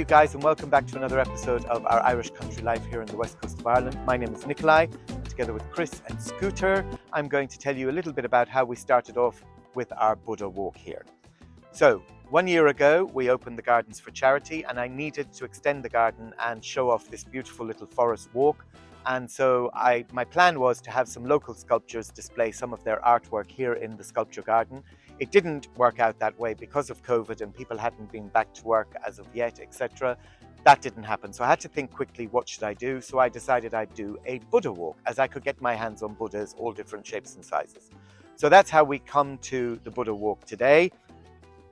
you guys, and welcome back to another episode of our Irish country life here in the west coast of Ireland. My name is Nicholai, and together with Chris and Scooter, I'm going to tell you a little bit about how we started off with our Buddha walk here. So, 1 year ago, we opened the gardens for charity, and I needed to extend the garden and show off this beautiful little forest walk. And so my plan was to have some local sculptors display some of their artwork here in the sculpture garden. It didn't work out that way because of COVID and people hadn't been back to work as of yet, etc. That didn't happen. So I had to think quickly, what should I do? So I decided I'd do a Buddha walk, as I could get my hands on Buddhas, all different shapes and sizes. So that's how we come to the Buddha walk today.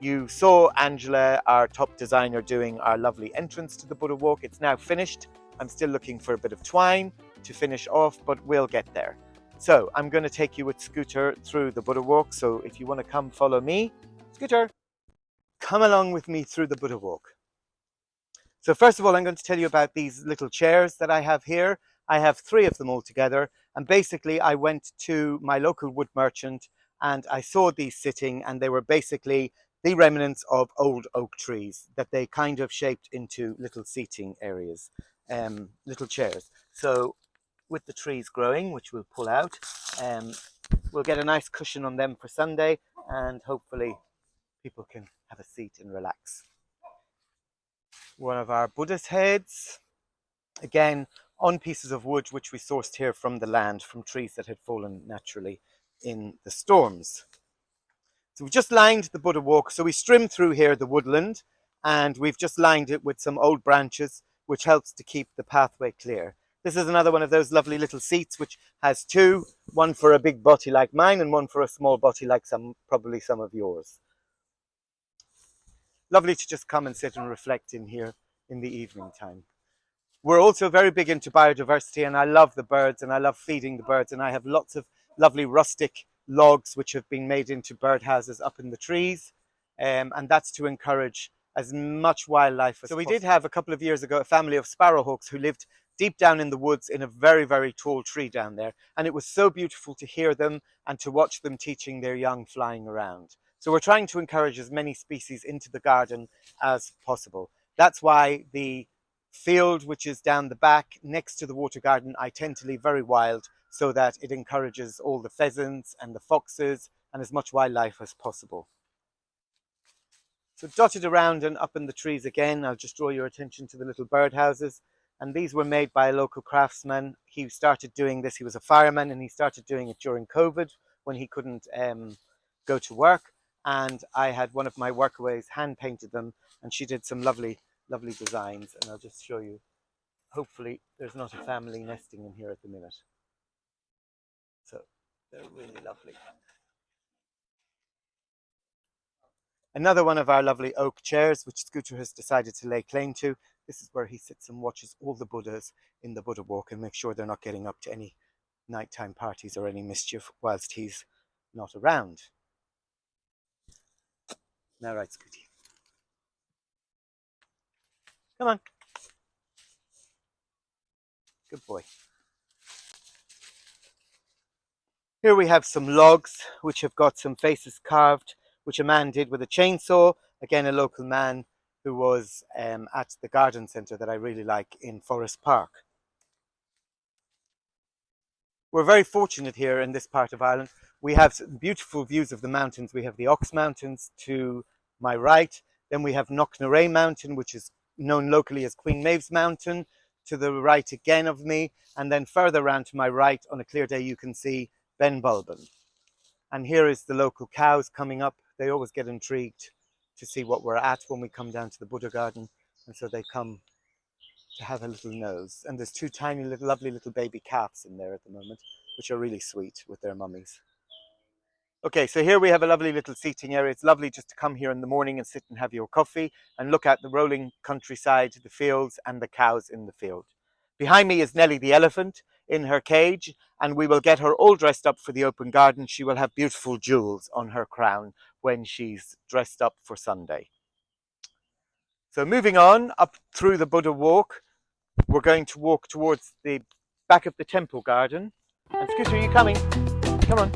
You saw Angela, our top designer, doing our lovely entrance to the Buddha walk. It's now finished. I'm still looking for a bit of twine to finish off, but we'll get there. So I'm going to take you with Scooter through the Buddha walk. So if you want to come follow me, Scooter, come along with me through the Buddha walk. So first of all, I'm going to tell you about these little chairs that I have here. I have 3 of them all together. And basically I went to my local wood merchant and I saw these sitting, and they were basically the remnants of old oak trees that they kind of shaped into little seating areas, little chairs. So with the trees growing, which we'll pull out, we'll get a nice cushion on them for Sunday, and hopefully people can have a seat and relax. One of our Buddha's heads, again on pieces of wood which we sourced here from the land, from trees that had fallen naturally in the storms. So we've just lined the Buddha walk. So we trimmed through here the woodland, and we've just lined it with some old branches, which helps to keep the pathway clear. This is another one of those lovely little seats which has 2, one for a big body like mine and one for a small body like probably some of yours. Lovely to just come and sit and reflect in here in the evening time. We're also very big into biodiversity, and I love the birds and I love feeding the birds, and I have lots of lovely rustic logs which have been made into birdhouses up in the trees, and that's to encourage as much wildlife as possible. So we did have a couple of years ago a family of sparrowhawks who lived deep down in the woods in a very, very tall tree down there. And it was so beautiful to hear them and to watch them teaching their young flying around. So we're trying to encourage as many species into the garden as possible. That's why the field, which is down the back next to the water garden, I tend to leave very wild, so that it encourages all the pheasants and the foxes and as much wildlife as possible. So dotted around and up in the trees again, I'll just draw your attention to the little birdhouses. And these were made by a local craftsman. He started doing this, he was a fireman, and he started doing it during COVID when he couldn't go to work. And I had one of my workaways hand painted them, and she did some lovely, lovely designs. And I'll just show you. Hopefully there's not a family nesting in here at the minute. So they're really lovely. Another one of our lovely oak chairs, which Scooter has decided to lay claim to. This is where he sits and watches all the Buddhas in the Buddha walk and makes sure they're not getting up to any nighttime parties or any mischief whilst he's not around. Now right, Scooty. Come on. Good boy. Here we have some logs which have got some faces carved, which a man did with a chainsaw. Again, a local man who was at the garden centre that I really like in Forest Park. We're very fortunate here in this part of Ireland. We have some beautiful views of the mountains. We have the Ox Mountains to my right. Then we have Nicholai Mountain, which is known locally as Queen Maeve's Mountain, to the right again of me. And then further around to my right, on a clear day, you can see Ben Bulben. And here is the local cows coming up. They always get intrigued to see what we're at when we come down to the Buddha garden, and so they come to have a little nose. And there's 2 tiny little lovely little baby calves in there at the moment, which are really sweet with their mummies. Okay, so here we have a lovely little seating area. It's lovely just to come here in the morning and sit and have your coffee and look at the rolling countryside, the fields and the cows in the field. Behind me is Nellie the elephant in her cage, and we will get her all dressed up for the open garden. She will have beautiful jewels on her crown when she's dressed up for Sunday. So moving on up through the Buddha walk, we're going to walk towards the back of the temple garden. And Scooter, are you coming? Come on.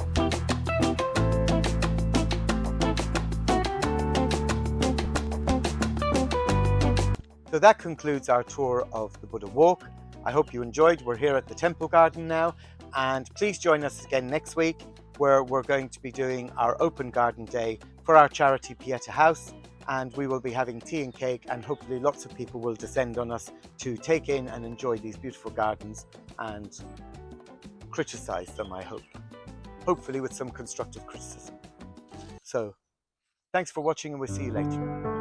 So So that concludes our tour of the Buddha Walk. I hope you enjoyed. We're here at the Temple Garden now, and please join us again next week, where we're going to be doing our open garden day for our charity PIETA House, and we will be having tea and cake, and hopefully lots of people will descend on us to take in and enjoy these beautiful gardens and criticise them, I hope. Hopefully with some constructive criticism. So thanks for watching, and we'll see you later.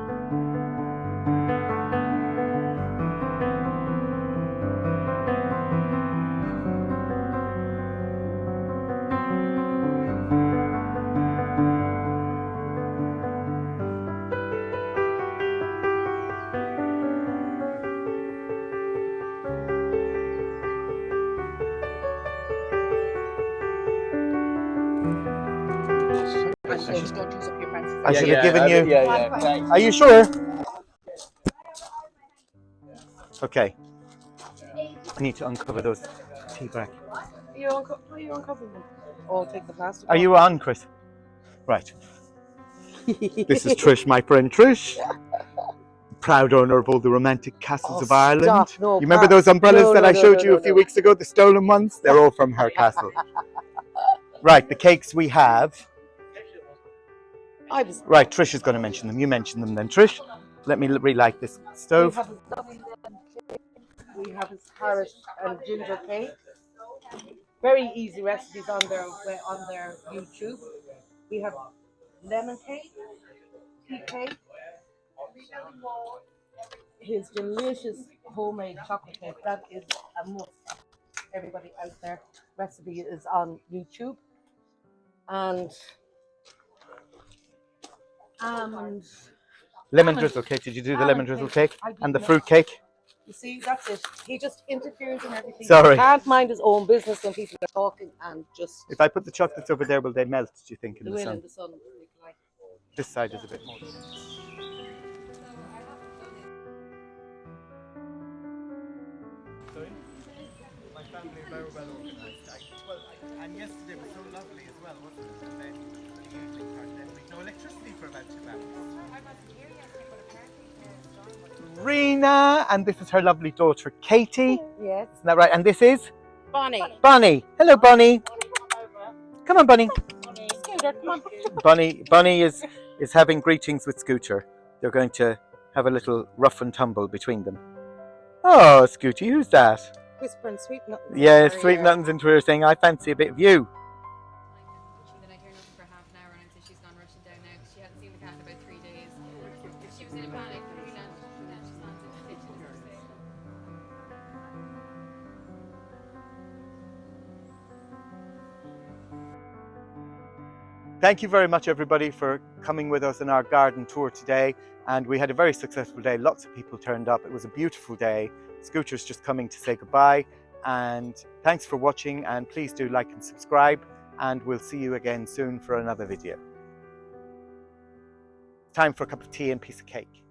Just don't use up your pencils. I should have given you. Yeah. Are you sure? Okay. I need to uncover those tea bags. You uncover them. Oh, take the plastic. Are you on, Chris? Right. This is Trish, my friend Trish. Proud owner of all the romantic castles of Ireland. No, you remember those umbrellas that I showed you a few weeks ago, the stolen ones? They're all from her castle. Right, the cakes we have. Right, Trish is going to mention them. You mention them then, Trish. Let me relight this stove. We have his carrot and ginger cake. Very easy recipes on their YouTube. We have lemon cake, tea cake, his delicious homemade chocolate cake. That is a must. Everybody out there, recipe is on YouTube. And lemon drizzle cake. Did you do the lemon drizzle cake? And the fruit cake? You see, that's it. He just interferes in everything. Sorry. He can't mind his own business when people are talking, and just... If I put the chocolates over there, will they melt, do you think, in the sun? in the sun. This side is a bit more. Sorry? My family are very well organised. And yesterday was so lovely as well, wasn't it? And then the evening part, then we no electricity for about 2 hours. Rena, and this is her lovely daughter Katie. Yes. Isn't that right? And this is? Bonnie. Bonnie. Hello, Bonnie. Come on, Bonnie. Scooter, come on. Bonnie is having greetings with Scooter. They're going to have a little rough and tumble between them. Oh, Scooty, who's that? Whispering sweet nothings. Yeah, sweet nothings into her saying, I fancy a bit of you. Then I turned up for half an hour and I'd say she's gone rushing down now because she hadn't seen the cat in about 3 days. She was in a panic, but we landed she's not in the kitchen. Thank you very much, everybody, for coming with us on our garden tour today. And we had a very successful day. Lots of people turned up. It was a beautiful day. Scooter's just coming to say goodbye. And thanks for watching. And please do like and subscribe. And we'll see you again soon for another video. Time for a cup of tea and a piece of cake.